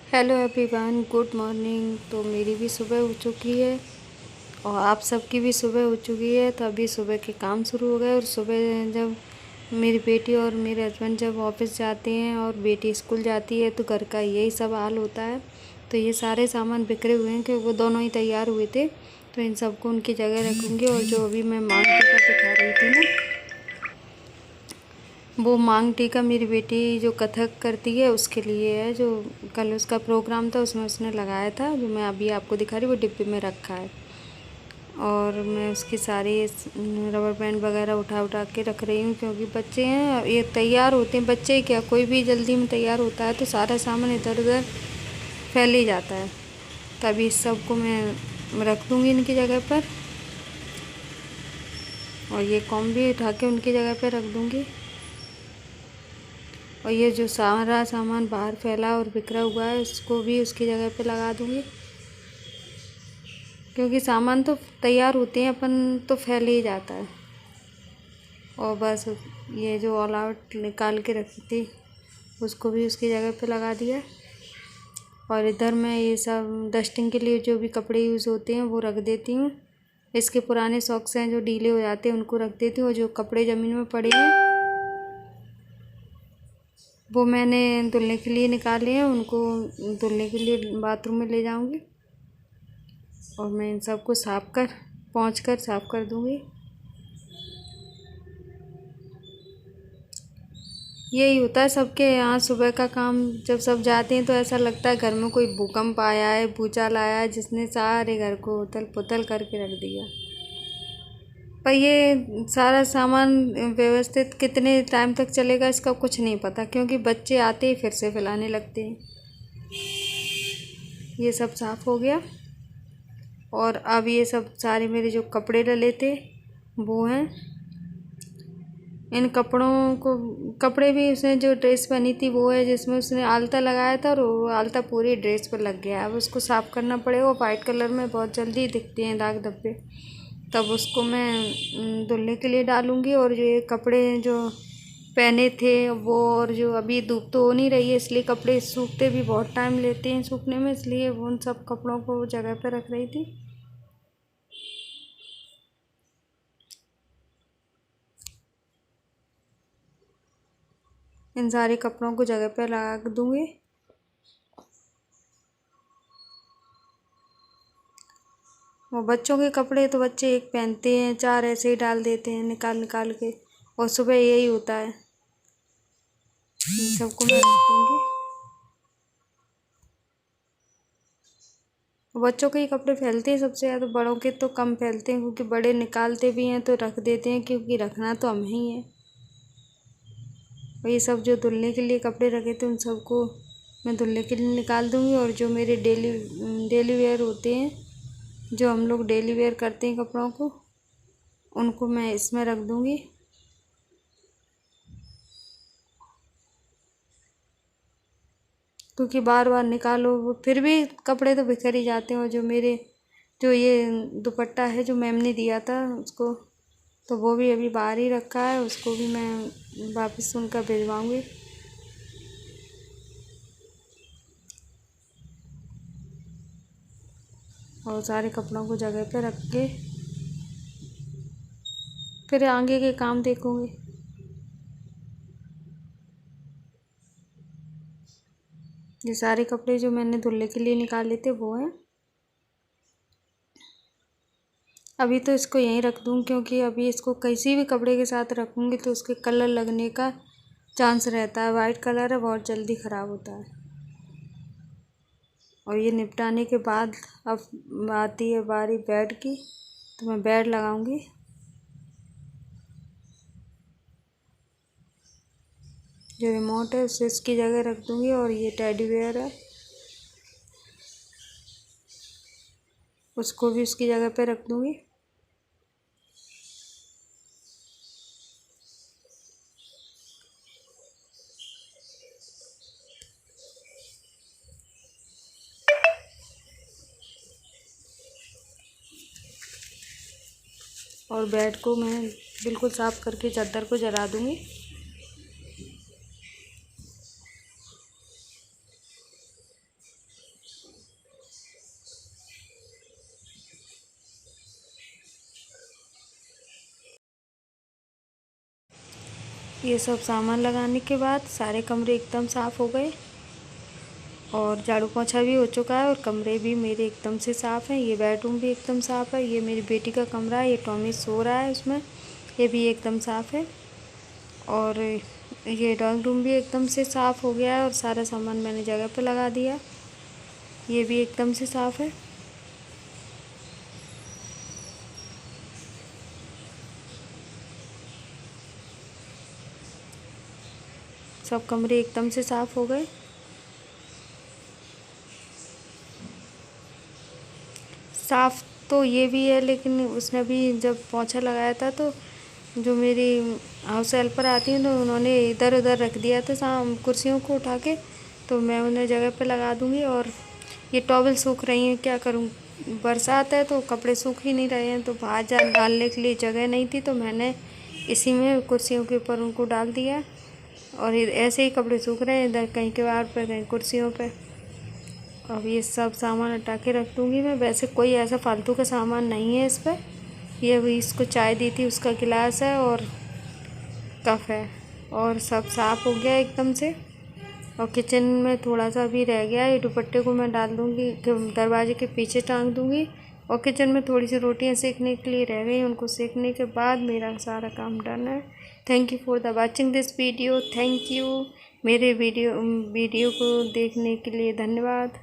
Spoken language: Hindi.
Hello everyone, good morning. तो मेरी भी सुबह हो चुकी है और आप सबकी भी सुबह हो चुकी है। तो अभी सुबह के काम शुरू हो गए। और सुबह जब मेरी बेटी और मेरे हस्बैंड जब ऑफिस जाते हैं और बेटी स्कूल जाती है तो घर का यही सब हाल होता है। तो ये सारे सामान बिखरे हुए हैं कि वो दोनों ही तैयार हुए थे, तो इन सबको उनकी जगह रखूँगी। और जो अभी मैं मांग टीका दिखा रही थी ना, वो मांग टीका मेरी बेटी जो कथक करती है उसके लिए है। जो कल उसका प्रोग्राम था उसमें उसने लगाया था, जो मैं अभी आपको दिखा रही वो डिब्बे में रखा है। और मैं उसकी सारी रबर बैंड वगैरह उठा उठा के रख रही हूँ, क्योंकि बच्चे हैं ये तैयार होते हैं। बच्चे ही क्या, कोई भी जल्दी में तैयार होता है तो सारा सामान इधर उधर फैल ही जाता है। तभी इस सब को मैं रख दूँगी इनकी जगह पर, और ये कॉम भी उठा के उनकी जगह पर रख दूँगी। और ये जो सारा सामान बाहर फैला और बिखरा हुआ है उसको भी उसकी जगह पे लगा दूँगी, क्योंकि सामान तो तैयार होते हैं, अपन तो फैल ही जाता है। और बस ये जो ऑल आउट निकाल के रखी थी उसको भी उसकी जगह पे लगा दिया। और इधर मैं ये सब डस्टिंग के लिए जो भी कपड़े यूज़ होते हैं वो रख देती हूँ। इसके पुराने सॉक्स हैं जो ढीले हो जाते हैं उनको रख देती हूँ। और जो कपड़े ज़मीन में पड़े हैं वो मैंने धुलने के लिए निकाले हैं, उनको धुलने के लिए बाथरूम में ले जाऊंगी। और मैं इन सबको पोंछ कर साफ़ कर दूंगी। यही होता है सबके यहाँ सुबह का काम। जब सब जाते हैं तो ऐसा लगता है घर में कोई भूकंप आया है, भूचाल आया है, जिसने सारे घर को उथल पुथल करके रख दिया। पर ये सारा सामान व्यवस्थित कितने टाइम तक चलेगा इसका कुछ नहीं पता, क्योंकि बच्चे आते ही फिर से फैलाने लगते हैं। ये सब साफ़ हो गया। और अब ये सब सारे मेरे जो कपड़े डले थे वो हैं। इन कपड़ों को, कपड़े भी उसने जो ड्रेस पहनी थी वो है जिसमें उसने आलता लगाया था, और वो आलता पूरी ड्रेस पर लग गया। अब उसको साफ़ करना पड़ेगा। वाइट कलर में बहुत जल्दी दिखते हैं दाग धब्बे। तब उसको मैं धुलने के लिए डालूँगी। और जो ये कपड़े जो पहने थे वो, और जो अभी धूप तो हो नहीं रही है इसलिए कपड़े सूखते भी बहुत टाइम लेते हैं सूखने में, इसलिए उन सब कपड़ों को जगह पर रख रही थी। इन सारे कपड़ों को जगह पर लगा दूँगी। वो बच्चों के कपड़े तो बच्चे एक पहनते हैं, चार ऐसे ही डाल देते हैं निकाल निकाल के, और सुबह यही होता है। इन सबको मैं रख दूँगी। बच्चों के ही कपड़े फैलते हैं सबसे ज़्यादा, बड़ों के तो कम फैलते हैं, क्योंकि बड़े निकालते भी हैं तो रख देते हैं, क्योंकि रखना तो हम ही हैं। और ये सब जो धुलने के लिए कपड़े रखे थे उन सबको मैं धुलने के लिए निकाल दूँगी। और जो मेरे डेली वेयर होते हैं, जो हम लोग डेली वेयर करते हैं कपड़ों को, उनको मैं इसमें रख दूँगी। क्योंकि बार बार निकालो वो फिर भी कपड़े तो बिखर ही जाते हैं। और जो मेरे जो ये दुपट्टा है जो मैम ने दिया था उसको, तो वो भी अभी बाहर ही रखा है, उसको भी मैं वापस उनका भिजवाऊँगी। और सारे कपड़ों को जगह पे रख के फिर आगे के काम देखूँगी। ये सारे कपड़े जो मैंने धुलने के लिए निकाले थे वो हैं। अभी तो इसको यहीं रख दूँ, क्योंकि अभी इसको किसी भी कपड़े के साथ रखूँगी तो उसके कलर लगने का चांस रहता है। वाइट कलर है, बहुत जल्दी ख़राब होता है। और ये निपटाने के बाद अब आती है बारी बेड की, तो मैं बेड लगाऊंगी। जो रिमोट है उसे इसकी जगह रख दूँगी। और ये टेडी बेयर है उसको भी उसकी जगह पे रख दूँगी। और बेड को मैं बिल्कुल साफ़ करके चादर को जला दूँगी। ये सब सामान लगाने के बाद सारे कमरे एकदम साफ़ हो गए और झाड़ू पोछा भी हो चुका है और कमरे भी मेरे एकदम से साफ़ हैं। ये बेडरूम भी एकदम साफ़ है। ये मेरी बेटी का कमरा है, ये टॉमी सो रहा है उसमें, ये भी एकदम साफ़ है। और ये ड्राइंग रूम भी एकदम से साफ़ हो गया है और सारा सामान मैंने जगह पे लगा दिया। ये भी एकदम से साफ़ है। सब कमरे एकदम से साफ़ हो गए। साफ़ तो ये भी है, लेकिन उसने भी जब पोछा लगाया था तो जो मेरी हाउस हेल्पर आती हैं तो उन्होंने इधर उधर रख दिया था कुर्सियों को उठा के, तो मैं उन्हें जगह पे लगा दूँगी। और ये टॉवल सूख रही हैं, क्या करूँ, बरसात है तो कपड़े सूख ही नहीं रहे हैं, तो बाहर डालने के लिए जगह नहीं थी तो मैंने इसी में कुर्सियों के ऊपर उनको डाल दिया। और ऐसे ही कपड़े सूख रहे हैं, इधर कहीं कबाड़ पे कहीं कुर्सियों पे। अब ये सब सामान हटा के रख दूँगी मैं। वैसे कोई ऐसा फालतू का सामान नहीं है इस पर। ये अभी इसको चाय दी थी उसका गिलास है और कप है, और सब साफ़ हो गया एकदम से। और किचन में थोड़ा सा भी रह गया, ये दुपट्टे को मैं डाल दूँगी, दरवाजे के पीछे टांग दूँगी। और किचन में थोड़ी सी रोटियां सेकने के लिए रह गई, उनको सेकने के बाद मेरा सारा काम डन है। Thank you for the watching this video. Thank you मेरे वीडियो को देखने के लिए धन्यवाद।